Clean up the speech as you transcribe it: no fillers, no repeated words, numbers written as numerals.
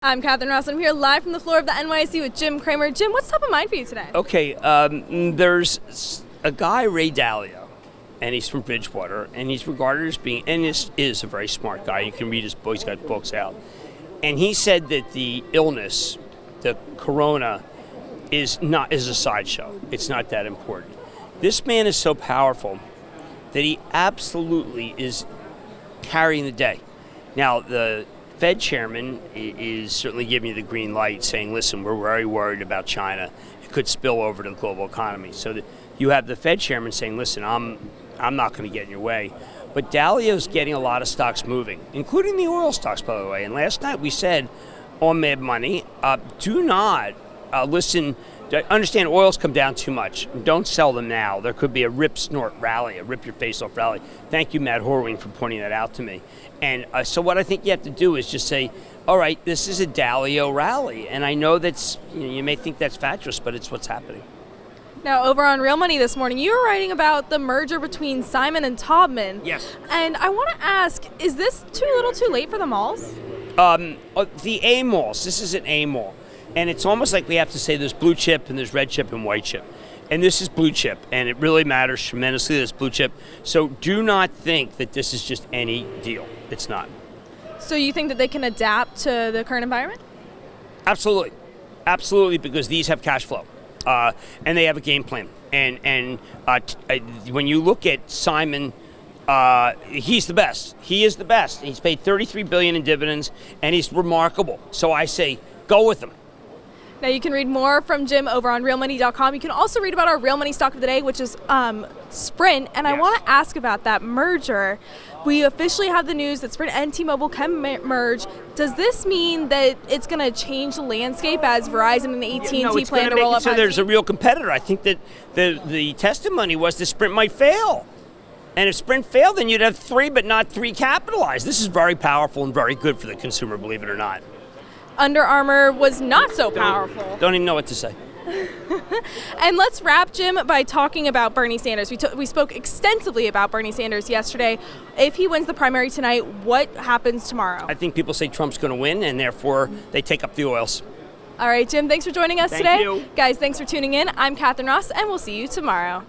I'm Catherine Ross, and I'm here live from the floor of the NYC with Jim Cramer. Jim, what's top of mind for you today? Okay, there's a guy, Ray Dalio, and he's from Bridgewater, and he's regarded as being, and this is a very smart guy. You can read his book, he's got books out. And he said that the illness, the corona, is a sideshow. It's not that important. This man is so powerful that he absolutely is carrying the day. Now, the Fed chairman is certainly giving you the green light, saying, listen, we're very worried about China. It could spill over to the global economy. So you have the Fed chairman saying, listen, I'm not going to get in your way. But Dalio's getting a lot of stocks moving, including the oil stocks, by the way. And last night we said on Mad Money, do not listen. Understand oil's come down too much. Don't sell them now. There could be a rip snort rally, a rip your face off rally. Thank you, Matt Horween, for pointing that out to me. And so what I think you have to do is just say, all right, this is a Dalio rally. And I know that's, you may think that's fatuous, but it's what's happening. Now, over on Real Money this morning, you were writing about the merger between Simon and Taubman. Yes. And I want to ask, is this too little too late for the malls? The A malls, this is an A mall. And it's almost like we have to say there's blue chip and there's red chip and white chip. And this is blue chip, and it really matters tremendously, this blue chip. So do not think that this is just any deal. It's not. So you think that they can adapt to the current environment? Absolutely. Absolutely, because these have cash flow. And they have a game plan. And when you look at Simon, he's the best. He is the best. He's paid $33 billion in dividends, and he's remarkable. So I say, go with him. Now, you can read more from Jim over on realmoney.com. You can also read about our Real Money stock of the day, which is Sprint. And I want to ask about that merger. We officially have the news that Sprint and T-Mobile can merge. Does this mean that it's going to change the landscape as Verizon and AT&T plan to roll up? So there's a real competitor. I think that the testimony was that Sprint might fail. And if Sprint failed, then you'd have three, but not three capitalized. This is very powerful and very good for the consumer, believe it or not. Under Armour was not so powerful. Don't even know what to say. And let's wrap, Jim, by talking about Bernie Sanders. We spoke extensively about Bernie Sanders yesterday. If he wins the primary tonight, what happens tomorrow? I think people say Trump's going to win, and therefore they take up the oils. All right, Jim, thanks for joining us today. Thank you. Guys, thanks for tuning in. I'm Catherine Ross, and we'll see you tomorrow.